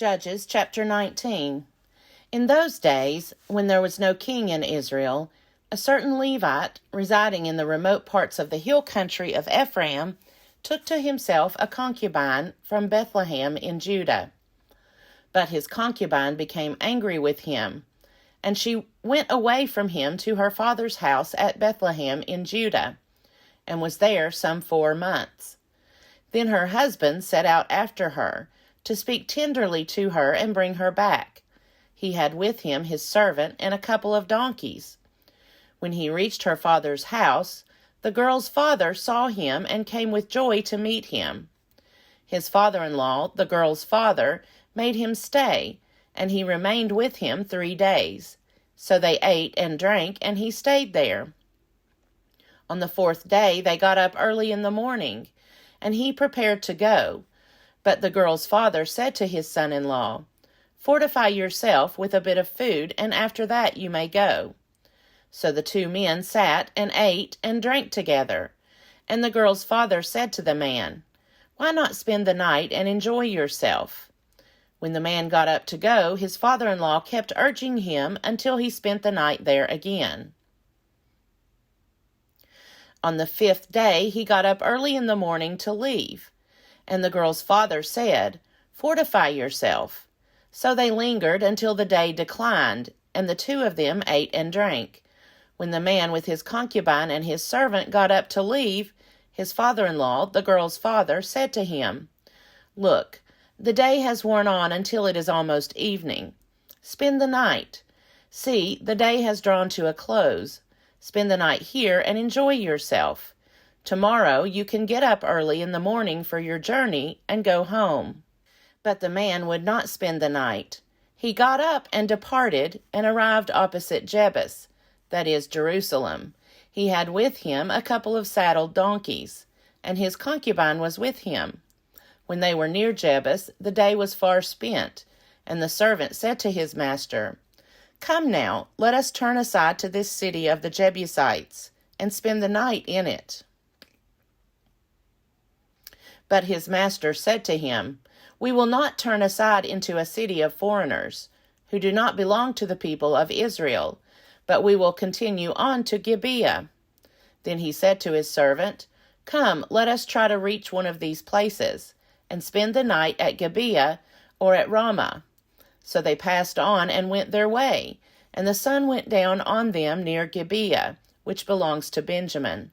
Judges chapter 19. In those days, when there was no king in Israel, a certain Levite, residing in the remote parts of the hill country of Ephraim, took to himself a concubine from Bethlehem in Judah. But his concubine became angry with him, and she went away from him to her father's house at Bethlehem in Judah, and was there some 4 months. Then her husband set out after her, to speak tenderly to her and bring her back. He had with him his servant and a couple of donkeys. When he reached her father's house, the girl's father saw him and came with joy to meet him. His father-in-law, the girl's father, made him stay, and he remained with him 3 days. So they ate and drank, and he stayed there. On the 4th day they got up early in the morning, and he prepared to go. But the girl's father said to his son-in-law, "Fortify yourself with a bit of food, and after that you may go." So the 2 men sat and ate and drank together. And the girl's father said to the man, "Why not spend the night and enjoy yourself?" When the man got up to go, his father-in-law kept urging him until he spent the night there again. On the 5th day he got up early in the morning to leave. And the girl's father said, "Fortify yourself." So they lingered until the day declined, and the 2 of them ate and drank. When the man with his concubine and his servant got up to leave, his father-in-law, the girl's father, said to him, "Look, the day has worn on until it is almost evening. Spend the night. See, the day has drawn to a close. Spend the night here and enjoy yourself. Tomorrow you can get up early in the morning for your journey and go home." But the man would not spend the night. He got up and departed and arrived opposite Jebus, that is, Jerusalem. He had with him a couple of saddled donkeys, and his concubine was with him. When they were near Jebus, the day was far spent, and the servant said to his master, "Come now, let us turn aside to this city of the Jebusites, and spend the night in it." But his master said to him, "We will not turn aside into a city of foreigners, who do not belong to the people of Israel, but we will continue on to Gibeah." Then he said to his servant, "Come, let us try to reach one of these places, and spend the night at Gibeah or at Ramah." So they passed on and went their way, and the sun went down on them near Gibeah, which belongs to Benjamin.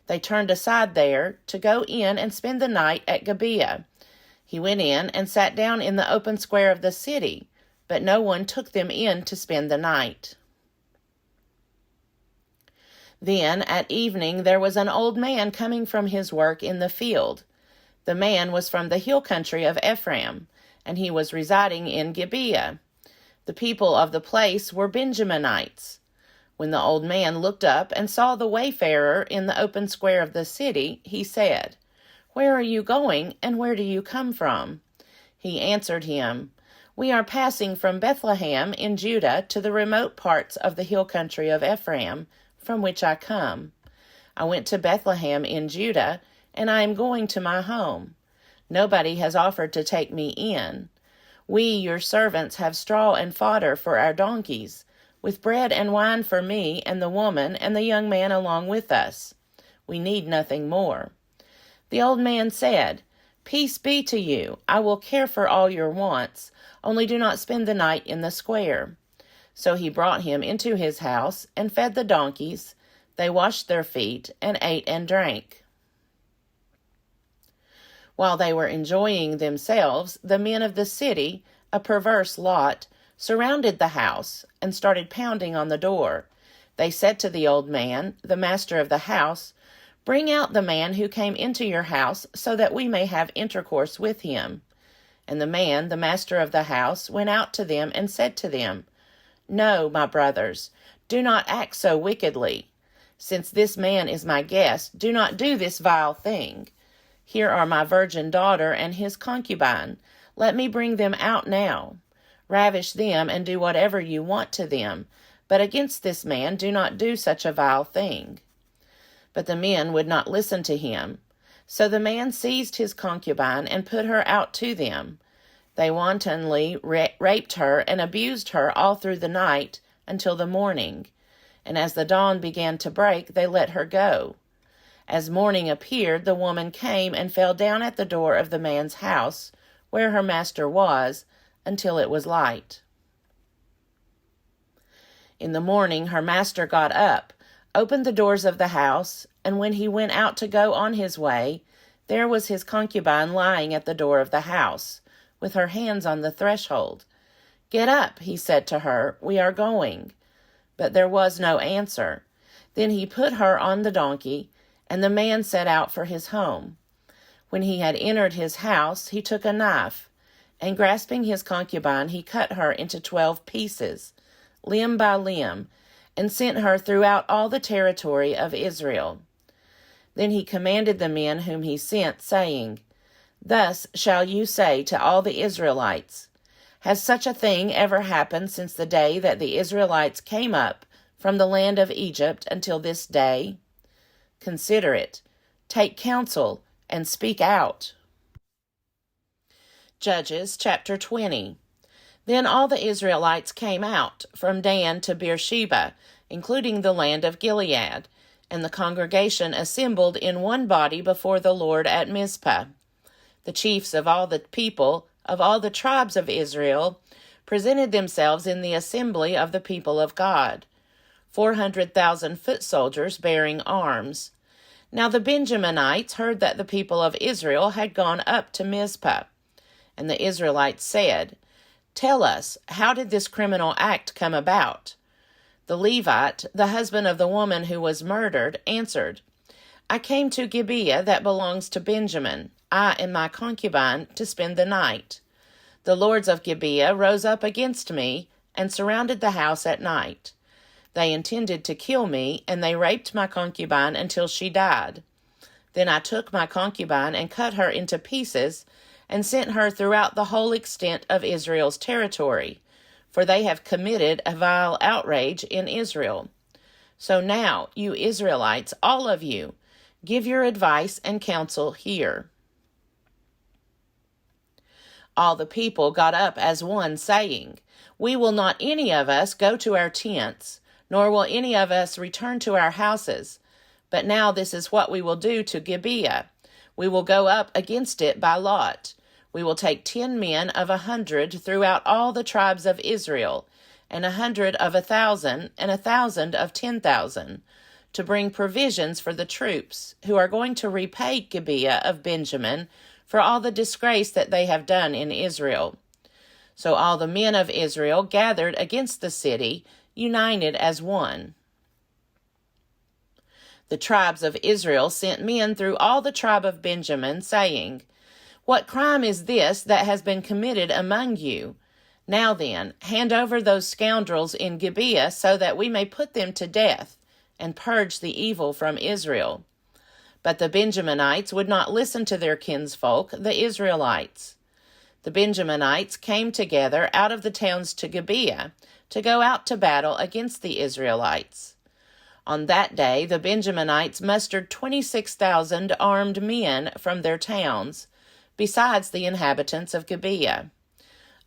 They turned aside there to go in and spend the night at Gibeah. He went in and sat down in the open square of the city, but no one took them in to spend the night. Then at evening there was an old man coming from his work in the field. The man was from the hill country of Ephraim, and he was residing in Gibeah. The people of the place were Benjaminites. When the old man looked up and saw the wayfarer in the open square of the city, he said, "Where are you going, and where do you come from?" He answered him, "We are passing from Bethlehem in Judah to the remote parts of the hill country of Ephraim, from which I come. I went to Bethlehem in Judah, and I am going to my home. Nobody has offered to take me in. We, your servants, have straw and fodder for our donkeys, with bread and wine for me and the woman and the young man along with us. We need nothing more." The old man said, "Peace be to you. I will care for all your wants, only do not spend the night in the square." So he brought him into his house and fed the donkeys. They washed their feet and ate and drank. While they were enjoying themselves, the men of the city, a perverse lot, surrounded the house and started pounding on the door. They said to the old man, the master of the house, "Bring out the man who came into your house so that we may have intercourse with him." And the man, the master of the house, went out to them and said to them, "No, my brothers, do not act so wickedly. Since this man is my guest, do not do this vile thing. Here are my virgin daughter and his concubine. Let me bring them out now. Ravish them and do whatever you want to them, but against this man do not do such a vile thing." But the men would not listen to him. So the man seized his concubine and put her out to them. They wantonly raped her and abused her all through the night until the morning, and as the dawn began to break, they let her go. As morning appeared, the woman came and fell down at the door of the man's house, where her master was, until it was light. In the morning her master got up, opened the doors of the house, and when he went out to go on his way, there was his concubine lying at the door of the house, with her hands on the threshold. "Get up," he said to her, "we are going." But there was no answer. Then he put her on the donkey, and the man set out for his home. When he had entered his house, he took a knife, and grasping his concubine, he cut her into 12 pieces, limb by limb, and sent her throughout all the territory of Israel. Then he commanded the men whom he sent, saying, "Thus shall you say to all the Israelites, has such a thing ever happened since the day that the Israelites came up from the land of Egypt until this day? Consider it, take counsel, and speak out." Judges chapter 20. Then all the Israelites came out from Dan to Beersheba, including the land of Gilead, and the congregation assembled in one body before the Lord at Mizpah. The chiefs of all the people, of all the tribes of Israel, presented themselves in the assembly of the people of God, 400,000 foot soldiers bearing arms. Now the Benjaminites heard that the people of Israel had gone up to Mizpah. And the Israelites said, "Tell us, how did this criminal act come about?" The Levite, the husband of the woman who was murdered, answered, "I came to Gibeah that belongs to Benjamin, I and my concubine, to spend the night. The lords of Gibeah rose up against me and surrounded the house at night. They intended to kill me, and they raped my concubine until she died. Then I took my concubine and cut her into pieces and sent her throughout the whole extent of Israel's territory, for they have committed a vile outrage in Israel. So now, you Israelites, all of you, give your advice and counsel here." All the people got up as one, saying, "We will not any of us go to our tents, nor will any of us return to our houses. But now this is what we will do to Gibeah. We will go up against it by lot. We will take 10 men of 100 throughout all the tribes of Israel, and 100 of 1,000, and 1,000 of 10,000, to bring provisions for the troops, who are going to repay Gibeah of Benjamin for all the disgrace that they have done in Israel." So all the men of Israel gathered against the city, united as one. The tribes of Israel sent men through all the tribe of Benjamin, saying, "What crime is this that has been committed among you? Now then, hand over those scoundrels in Gibeah so that we may put them to death and purge the evil from Israel." But the Benjaminites would not listen to their kinsfolk, the Israelites. The Benjaminites came together out of the towns to Gibeah to go out to battle against the Israelites. On that day, the Benjaminites mustered 26,000 armed men from their towns, besides the inhabitants of Gibeah.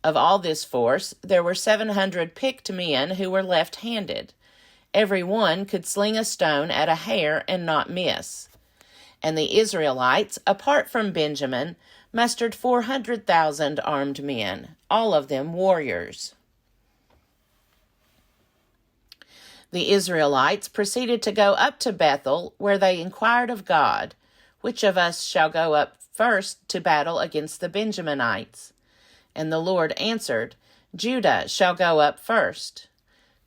Of all this force, there were 700 picked men who were left-handed. Every one could sling a stone at a hair and not miss. And the Israelites, apart from Benjamin, mustered 400,000 armed men, all of them warriors. The Israelites proceeded to go up to Bethel, where they inquired of God, "Which of us shall go up first to battle against the Benjaminites?" And the Lord answered, "Judah shall go up first."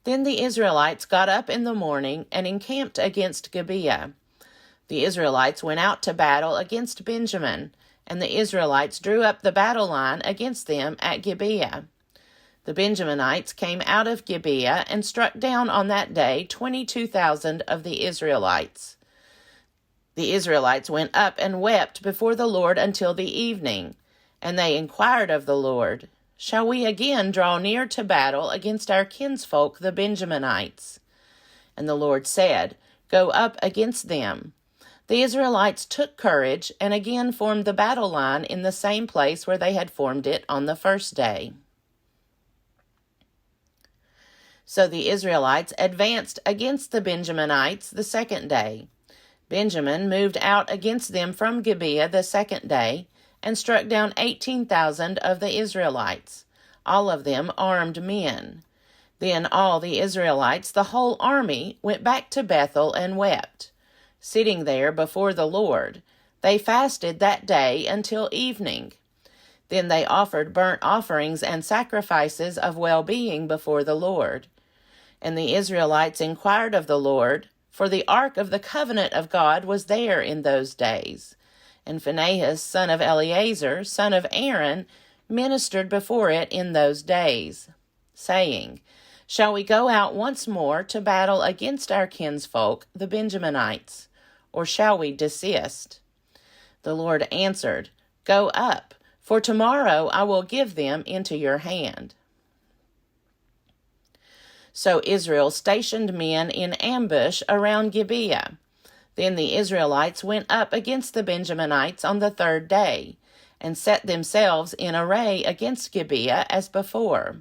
Then the Israelites got up in the morning and encamped against Gibeah. The Israelites went out to battle against Benjamin, and the Israelites drew up the battle line against them at Gibeah. The Benjaminites came out of Gibeah and struck down on that day 22,000 of the Israelites. The Israelites went up and wept before the Lord until the evening, and they inquired of the Lord, "Shall we again draw near to battle against our kinsfolk the Benjaminites?" And the Lord said, "Go up against them. The Israelites took courage and again formed the battle line in the same place where they had formed it on the first day. So the Israelites advanced against the Benjaminites the second day. Benjamin moved out against them from Gibeah the second day and struck down 18,000 of the Israelites, all of them armed men. Then all the Israelites, the whole army, went back to Bethel and wept. Sitting there before the Lord, they fasted that day until evening. Then they offered burnt offerings and sacrifices of well-being before the Lord. And the Israelites inquired of the Lord, for the ark of the covenant of God was there in those days. And Phinehas, son of Eleazar, son of Aaron, ministered before it in those days, saying, Shall we go out once more to battle against our kinsfolk, the Benjaminites, or shall we desist? The Lord answered, Go up, for tomorrow I will give them into your hand. So Israel stationed men in ambush around Gibeah. Then the Israelites went up against the Benjaminites on the third day, and set themselves in array against Gibeah as before.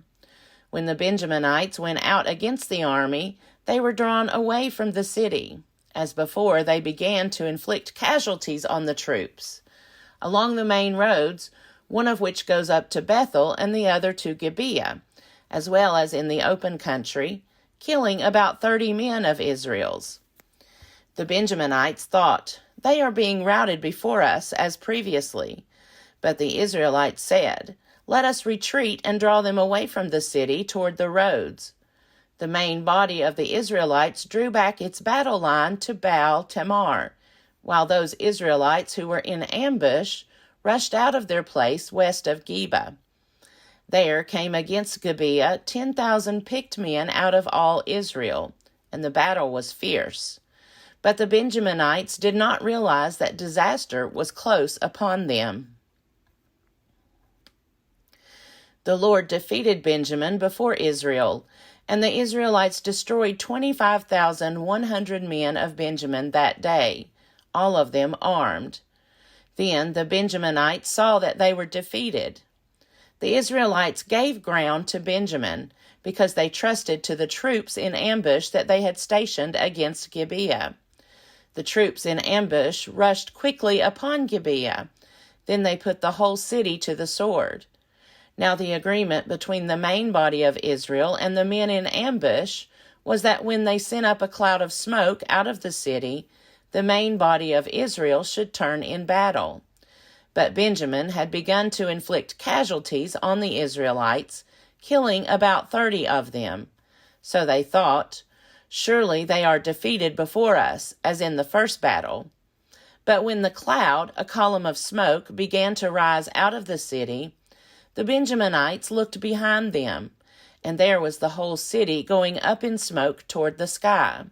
When the Benjaminites went out against the army, they were drawn away from the city. As before, they began to inflict casualties on the troops. Along the main roads, one of which goes up to Bethel and the other to Gibeah, as well as in the open country, killing about 30 men of Israel's. The Benjaminites thought, They are being routed before us as previously. But the Israelites said, Let us retreat and draw them away from the city toward the roads. The main body of the Israelites drew back its battle line to Baal Tamar, while those Israelites who were in ambush rushed out of their place west of Geba. There came against Gibeah 10,000 picked men out of all Israel, and the battle was fierce. But the Benjaminites did not realize that disaster was close upon them. The Lord defeated Benjamin before Israel, and the Israelites destroyed 25,100 men of Benjamin that day, all of them armed. Then the Benjaminites saw that they were defeated. The Israelites gave ground to Benjamin, because they trusted to the troops in ambush that they had stationed against Gibeah. The troops in ambush rushed quickly upon Gibeah. Then they put the whole city to the sword. Now the agreement between the main body of Israel and the men in ambush was that when they sent up a cloud of smoke out of the city, the main body of Israel should turn in battle. But Benjamin had begun to inflict casualties on the Israelites, killing about 30 of them. So they thought, Surely they are defeated before us, as in the first battle. But when the cloud, a column of smoke, began to rise out of the city, the Benjaminites looked behind them, and there was the whole city going up in smoke toward the sky.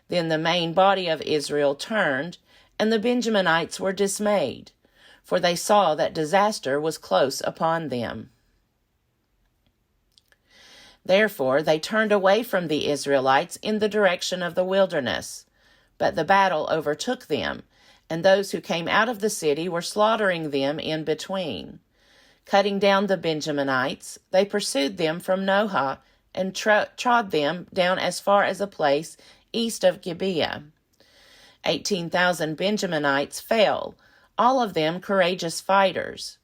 Then the main body of Israel turned, and the Benjaminites were dismayed, for they saw that disaster was close upon them. Therefore they turned away from the Israelites in the direction of the wilderness. But the battle overtook them, and those who came out of the city were slaughtering them in between. Cutting down the Benjaminites, they pursued them from Nohah and trod them down as far as a place east of Gibeah. 18,000 Benjaminites fell, all of them courageous fighters.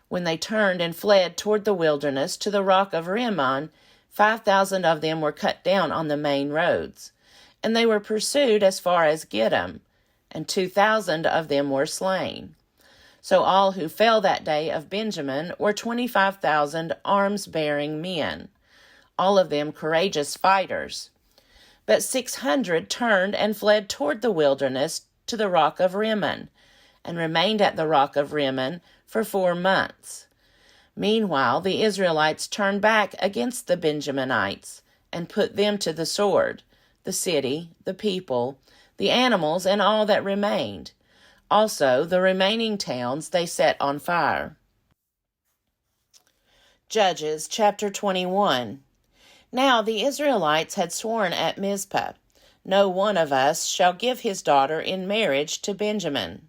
When they turned and fled toward the wilderness to the rock of Rimmon, 5,000 of them were cut down on the main roads, and they were pursued as far as Gittim, and 2,000 of them were slain. So all who fell that day of Benjamin were 25,000 arms-bearing men, all of them courageous fighters. But 600 turned and fled toward the wilderness to the rock of Rimmon, and remained at the rock of Rimmon for 4 months. Meanwhile, the Israelites turned back against the Benjaminites, and put them to the sword, the city, the people, the animals, and all that remained. Also, the remaining towns they set on fire. Judges chapter 21. Now the Israelites had sworn at Mizpah, no one of us shall give his daughter in marriage to Benjamin.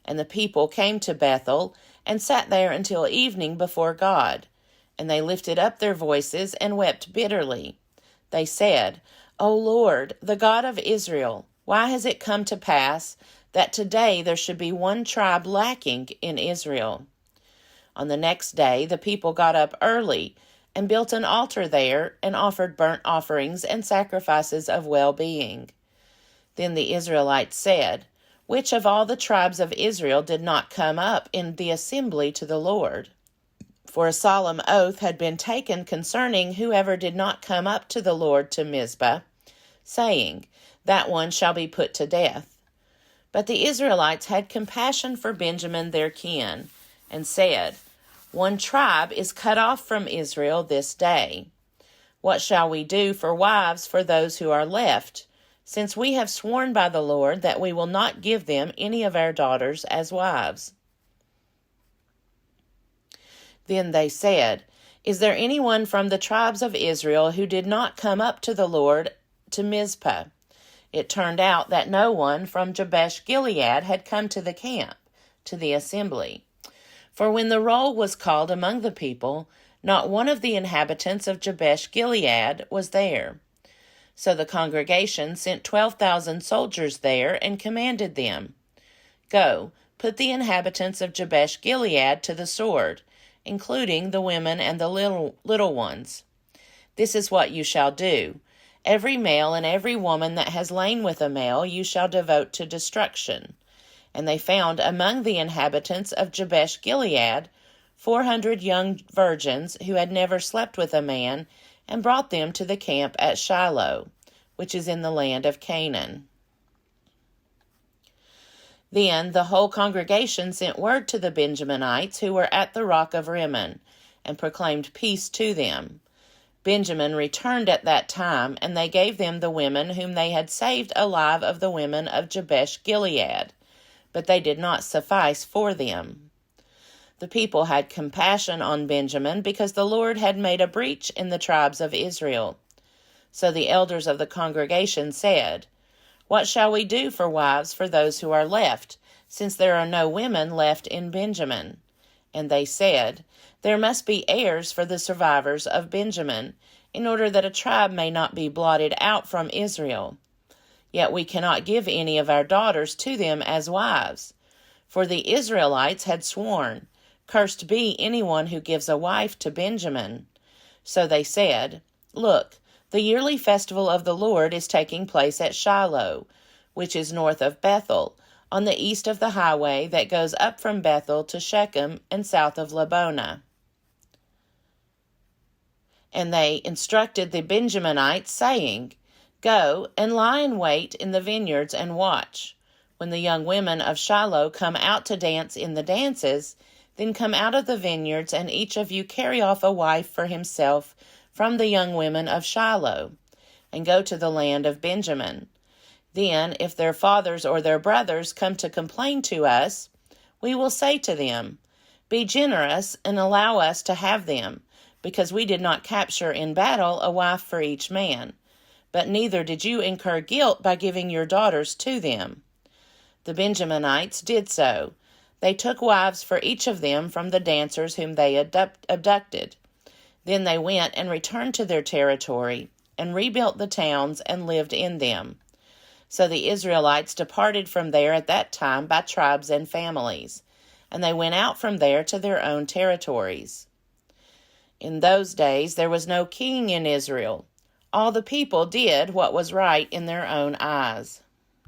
And the people came to Bethel and sat there until evening before God. And they lifted up their voices and wept bitterly. They said, O Lord, the God of Israel, why has it come to pass that today there should be one tribe lacking in Israel? On the next day the people got up early and built an altar there and offered burnt offerings and sacrifices of well-being. Then the Israelites said, Which of all the tribes of Israel did not come up in the assembly to the Lord? For a solemn oath had been taken concerning whoever did not come up to the Lord to Mizpah, saying, That one shall be put to death. But the Israelites had compassion for Benjamin their kin, and said, One tribe is cut off from Israel this day. What shall we do for wives for those who are left, since we have sworn by the Lord that we will not give them any of our daughters as wives? Then they said, Is there anyone from the tribes of Israel who did not come up to the Lord to Mizpah? It turned out that no one from Jabesh Gilead had come to the camp, to the assembly. For when the roll was called among the people, not one of the inhabitants of Jabesh Gilead was there. So the congregation sent 12,000 soldiers there and commanded them, Go, put the inhabitants of Jabesh Gilead to the sword, including the women and the little ones. This is what you shall do. Every male and every woman that has lain with a male you shall devote to destruction. And they found among the inhabitants of Jabesh Gilead 400 young virgins who had never slept with a man, and brought them to the camp at Shiloh, which is in the land of Canaan. Then the whole congregation sent word to the Benjaminites who were at the rock of Rimmon, and proclaimed peace to them. Benjamin returned at that time, and they gave them the women whom they had saved alive of the women of Jabesh Gilead, but they did not suffice for them. The people had compassion on Benjamin, because the Lord had made a breach in the tribes of Israel. So the elders of the congregation said, What shall we do for wives for those who are left, since there are no women left in Benjamin? And they said, There must be heirs for the survivors of Benjamin, in order that a tribe may not be blotted out from Israel. Yet we cannot give any of our daughters to them as wives. For the Israelites had sworn, Cursed be anyone who gives a wife to Benjamin. So they said, Look, the yearly festival of the Lord is taking place at Shiloh, which is north of Bethel, on the east of the highway that goes up from Bethel to Shechem and south of Lebonah. And they instructed the Benjaminites, saying, Go and lie in wait in the vineyards and watch. When the young women of Shiloh come out to dance in the dances, then come out of the vineyards, and each of you carry off a wife for himself from the young women of Shiloh, and go to the land of Benjamin. Then, if their fathers or their brothers come to complain to us, we will say to them, Be generous and allow us to have them, because we did not capture in battle a wife for each man, but neither did you incur guilt by giving your daughters to them. The Benjaminites did so. They took wives for each of them from the dancers whom they abducted. Then they went and returned to their territory, and rebuilt the towns and lived in them. So the Israelites departed from there at that time by tribes and families, and they went out from there to their own territories. In those days there was no king in Israel. All the people did what was right in their own eyes.